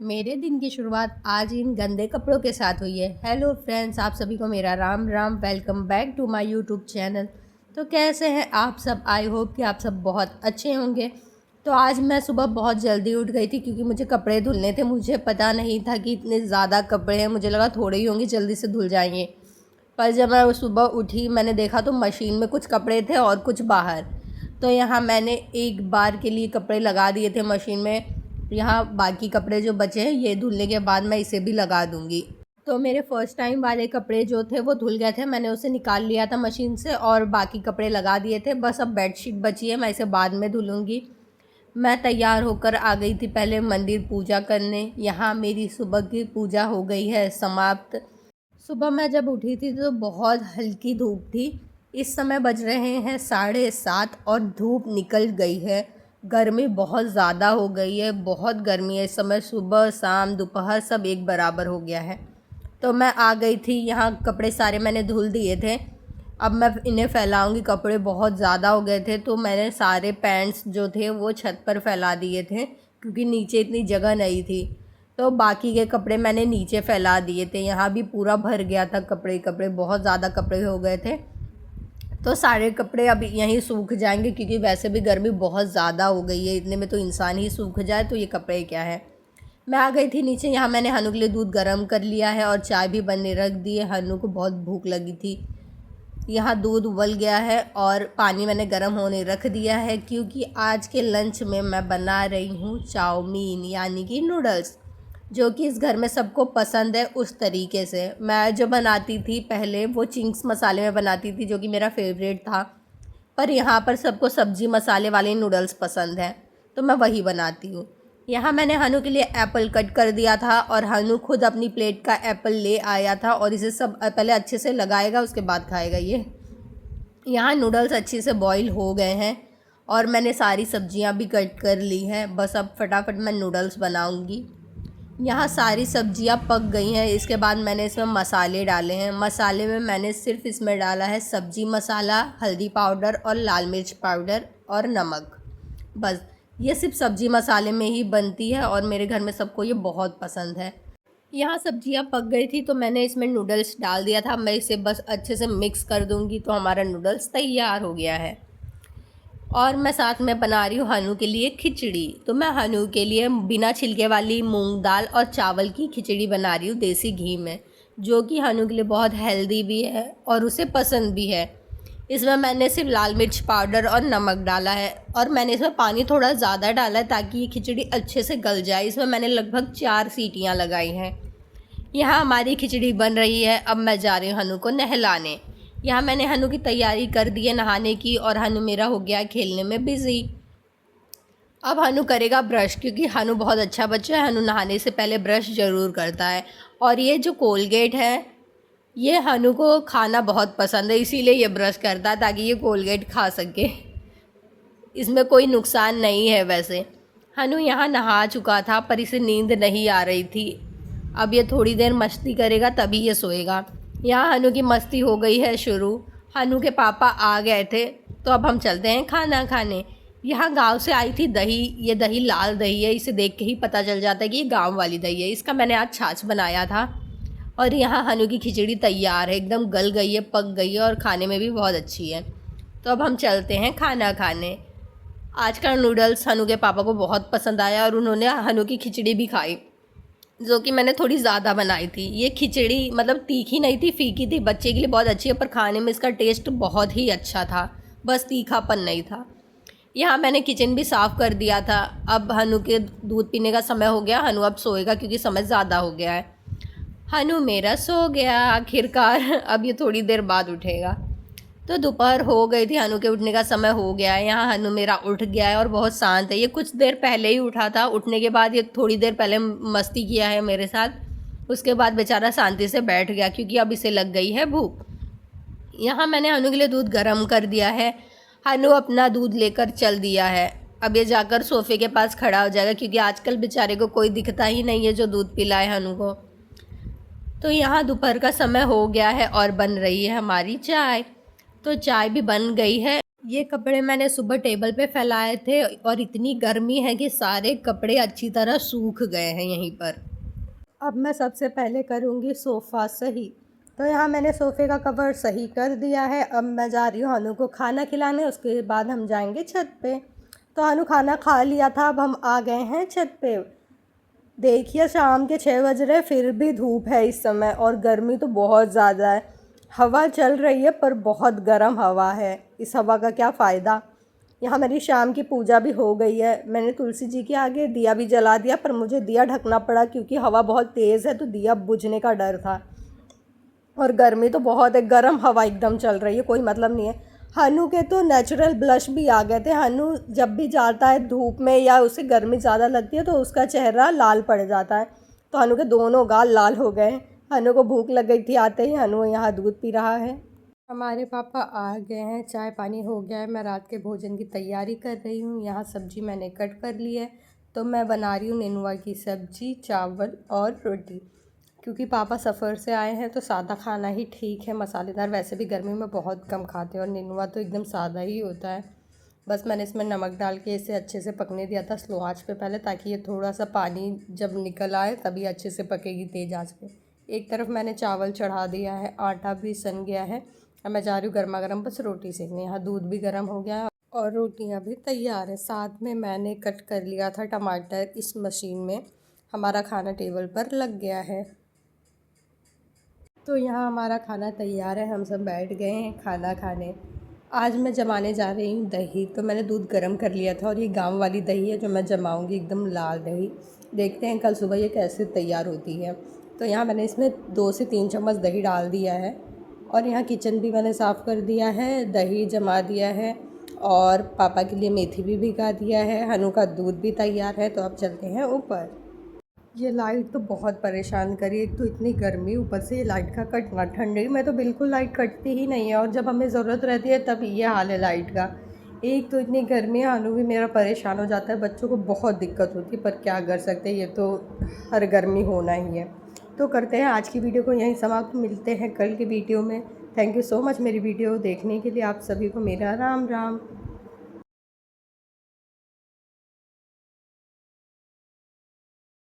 मेरे दिन की शुरुआत आज इन गंदे कपड़ों के साथ हुई है। हेलो फ्रेंड्स, आप सभी को मेरा Ram Ram. Welcome back to my YouTube channel. तो कैसे हैं आप सब? आई होप कि आप सब बहुत अच्छे होंगे। तो आज मैं सुबह बहुत जल्दी उठ गई थी क्योंकि मुझे कपड़े धुलने थे। मुझे पता नहीं था कि इतने ज़्यादा कपड़े हैं, मुझे लगा थोड़े ही होंगे, जल्दी से धुल जाएंगे। पर जब मैं सुबह उठी मैंने देखा तो मशीन में कुछ कपड़े थे और कुछ बाहर। तो यहाँ मैंने एक बार के लिए कपड़े लगा दिए थे मशीन में। यहाँ बाकी कपड़े जो बचे हैं ये धुलने के बाद मैं इसे भी लगा दूँगी। तो मेरे फ़र्स्ट टाइम वाले कपड़े जो थे वो धुल गए थे, मैंने उसे निकाल लिया था मशीन से और बाकी कपड़े लगा दिए थे। बस अब बेडशीट बची है, मैं इसे बाद में धुलूँगी। मैं तैयार होकर आ गई थी पहले मंदिर पूजा करने। यहाँ मेरी सुबह की पूजा हो गई है समाप्त। सुबह मैं जब उठी थी तो बहुत हल्की धूप थी। इस समय बज रहे हैं 7:30 और धूप निकल गई है। गर्मी बहुत ज़्यादा हो गई है, बहुत गर्मी है इस समय। सुबह शाम दोपहर सब एक बराबर हो गया है। तो मैं आ गई थी यहाँ, कपड़े सारे मैंने धुल दिए थे। अब मैं इन्हें फैलाऊंगी। कपड़े बहुत ज़्यादा हो गए थे तो मैंने सारे पैंट्स जो थे वो छत पर फैला दिए थे क्योंकि नीचे इतनी जगह नहीं थी। तो बाकी के कपड़े मैंने नीचे फैला दिए थे। यहाँ भी पूरा भर गया था कपड़े बहुत ज़्यादा कपड़े हो गए थे। तो सारे कपड़े अब यहीं सूख जाएंगे क्योंकि वैसे भी गर्मी बहुत ज़्यादा हो गई है। इतने में तो इंसान ही सूख जाए, तो ये कपड़े क्या है। मैं आ गई थी नीचे। यहाँ मैंने हनु के लिए दूध गर्म कर लिया है और चाय भी बनने रख दी है। हनु को बहुत भूख लगी थी। यहाँ दूध उबल गया है और पानी मैंने गर्म होने रख दिया है क्योंकि आज के लंच में मैं बना रही हूँ चाउमीन यानी कि नूडल्स, जो कि इस घर में सबको पसंद है। उस तरीके से मैं जो बनाती थी पहले वो चिंग्स मसाले में बनाती थी जो कि मेरा फेवरेट था, पर यहाँ पर सबको सब्जी मसाले वाले नूडल्स पसंद हैं तो मैं वही बनाती हूँ। यहाँ मैंने हनु के लिए एप्पल कट कर दिया था और हनु खुद अपनी प्लेट का एप्पल ले आया था और इसे सब पहले अच्छे से लगाएगा, उसके बाद खाएगा ये। यहाँ नूडल्स अच्छे से बॉईल हो गए हैं और मैंने सारी सब्जियाँ भी कट कर ली हैं। बस अब फटाफट मैं नूडल्स बनाऊँगी। यहाँ सारी सब्जियाँ पक गई हैं। इसके बाद मैंने इसमें मसाले डाले हैं। मसाले में मैंने सिर्फ इसमें डाला है सब्जी मसाला, हल्दी पाउडर और लाल मिर्च पाउडर और नमक। बस ये सिर्फ सब्जी मसाले में ही बनती है और मेरे घर में सबको ये बहुत पसंद है। यहाँ सब्जियाँ पक गई थी तो मैंने इसमें नूडल्स डाल दिया था। मैं इसे बस अच्छे से मिक्स कर दूँगी तो हमारा नूडल्स तैयार हो गया है। और मैं साथ में बना रही हूँ हनु के लिए खिचड़ी। तो मैं हनु के लिए बिना छिलके वाली मूंग दाल और चावल की खिचड़ी बना रही हूँ देसी घी में, जो कि हनु के लिए बहुत हेल्दी भी है और उसे पसंद भी है। इसमें मैंने सिर्फ लाल मिर्च पाउडर और नमक डाला है और मैंने इसमें पानी थोड़ा ज़्यादा डाला है ताकि ये खिचड़ी अच्छे से गल जाए। इसमें मैंने लगभग 4 सीटियाँ लगाई हैं। यहाँ हमारी खिचड़ी बन रही है। अब मैं जा रही हूँ हनु को नहलाने। यहाँ मैंने हनु की तैयारी कर दी है नहाने की और हनु मेरा हो गया खेलने में बिज़ी। अब हनु करेगा ब्रश क्योंकि हनु बहुत अच्छा बच्चा है। हनु नहाने से पहले ब्रश ज़रूर करता है। और ये जो कोलगेट है ये हनु को खाना बहुत पसंद है, इसीलिए ये ब्रश करता है ताकि ये कोलगेट खा सके। इसमें कोई नुकसान नहीं है वैसे। हनु यहाँ नहा चुका था पर इसे नींद नहीं आ रही थी। अब ये थोड़ी देर मस्ती करेगा तभी ये सोएगा। यहाँ हनु की मस्ती हो गई है शुरू। हनु के पापा आ गए थे तो अब हम चलते हैं खाना खाने। यहाँ गांव से आई थी दही। ये दही लाल दही है, इसे देख के ही पता चल जाता है कि ये गांव वाली दही है। इसका मैंने आज छाछ बनाया था। और यहाँ हनु की खिचड़ी तैयार है, एकदम गल गई है, पक गई है और खाने में भी बहुत अच्छी है। तो अब हम चलते हैं खाना खाने। आज का नूडल्स हनु के पापा को बहुत पसंद आया और उन्होंने हनु की खिचड़ी भी खाई, जो कि मैंने थोड़ी ज़्यादा बनाई थी। ये खिचड़ी मतलब तीखी नहीं थी, फीकी थी। बच्चे के लिए बहुत अच्छी है पर खाने में इसका टेस्ट बहुत ही अच्छा था, बस तीखापन नहीं था। यहाँ मैंने किचन भी साफ़ कर दिया था। अब हनु के दूध पीने का समय हो गया। हनु अब सोएगा क्योंकि समय ज़्यादा हो गया है। हनु मेरा सो गया आखिरकार। अब ये थोड़ी देर बाद उठेगा। तो दोपहर हो गई थी, हनु के उठने का समय हो गया है। यहाँ हनु मेरा उठ गया है और बहुत शांत है। ये कुछ देर पहले ही उठा था। उठने के बाद ये थोड़ी देर पहले मस्ती किया है मेरे साथ। उसके बाद बेचारा शांति से बैठ गया क्योंकि अब इसे लग गई है भूख। यहाँ मैंने हनु के लिए दूध गर्म कर दिया है। हनु अपना दूध लेकर चल दिया है। अब ये जाकर सोफ़े के पास खड़ा हो जाएगा क्योंकि आजकल बेचारे को कोई दिखता ही नहीं है जो दूध पिलाए हनु को। तो यहाँ दोपहर का समय हो गया है और बन रही है हमारी चाय। तो चाय भी बन गई है। ये कपड़े मैंने सुबह टेबल पे फैलाए थे और इतनी गर्मी है कि सारे कपड़े अच्छी तरह सूख गए हैं यहीं पर। अब मैं सबसे पहले करूँगी सोफ़ा सही। तो यहाँ मैंने सोफ़े का कवर सही कर दिया है। अब मैं जा रही हूँ हनु को खाना खिलाने, उसके बाद हम जाएंगे छत पे। तो हनु खाना खा लिया था, अब हम आ गए हैं छत पे। देखिए शाम के 6 बज रहे, फिर भी धूप है इस समय और गर्मी तो बहुत ज़्यादा है। हवा चल रही है पर बहुत गर्म हवा है। इस हवा का क्या फ़ायदा। यहाँ मेरी शाम की पूजा भी हो गई है। मैंने तुलसी जी के आगे दिया भी जला दिया, पर मुझे दिया ढकना पड़ा क्योंकि हवा बहुत तेज़ है, तो दिया बुझने का डर था। और गर्मी तो बहुत है, गर्म हवा एकदम चल रही है, कोई मतलब नहीं है। हनु के तो नेचुरल ब्लश भी आ गए थे। हनु जब भी जाता है धूप में या उसे गर्मी ज़्यादा लगती है तो उसका चेहरा लाल पड़ जाता है। तो हनु के दोनों गाल लाल हो गए। हनु को भूख लग गई थी, आते ही हनु यहाँ दूध पी रहा है। हमारे पापा आ गए हैं, चाय पानी हो गया है। मैं रात के भोजन की तैयारी कर रही हूँ। यहाँ सब्ज़ी मैंने कट कर ली है, तो मैं बना रही हूँ नेनुआ की सब्ज़ी, चावल और रोटी। क्योंकि पापा सफ़र से आए हैं तो सादा खाना ही ठीक है। मसालेदार वैसे भी गर्मी में बहुत कम खाते हैं और नेनुआ तो एकदम सादा ही होता है। बस मैंने इसमें नमक डाल के इसे अच्छे से पकने दिया था स्लो आंच पे पहले, ताकि ये थोड़ा सा पानी जब निकल आए तभी अच्छे से पकेगी तेज़ आंच पे। एक तरफ मैंने चावल चढ़ा दिया है, आटा भी सन गया है। अब मैं जा रही हूँ गर्मा गर्म बस रोटी सेकने। यहाँ दूध भी गर्म हो गया है और रोटियाँ भी तैयार है। साथ में मैंने कट कर लिया था टमाटर इस मशीन में। हमारा खाना टेबल पर लग गया है। तो यहाँ हमारा खाना तैयार है, हम सब बैठ गए हैं खाना खाने। आज मैं जमाने जा रही हूँ दही। तो मैंने दूध गर्म कर लिया था और ये गांव वाली दही है जो मैं जमाऊँगी, एकदम लाल दही। देखते हैं कल सुबह ये कैसे तैयार होती है। तो यहाँ मैंने इसमें 2 से 3 चम्मच दही डाल दिया है और यहाँ किचन भी मैंने साफ़ कर दिया है, दही जमा दिया है और पापा के लिए मेथी भी भिगा दिया है। हनु का दूध भी तैयार है। तो अब चलते हैं ऊपर। ये लाइट तो बहुत परेशान करी, एक तो इतनी गर्मी, ऊपर से ये लाइट का कटना। ठंडी में तो बिल्कुल लाइट कटती ही नहीं है और जब हमें ज़रूरत रहती है तब ये हाल है लाइट का। एक तो इतनी गर्मी है, अनु भी मेरा परेशान हो जाता है, बच्चों को बहुत दिक्कत होती है, पर क्या कर सकते हैं, ये तो हर गर्मी होना ही है। तो करते हैं आज की वीडियो को यहीं समाप्त, मिलते हैं कल की वीडियो में। थैंक यू सो मच मेरी वीडियो देखने के लिए। आप सभी को मेरा राम राम।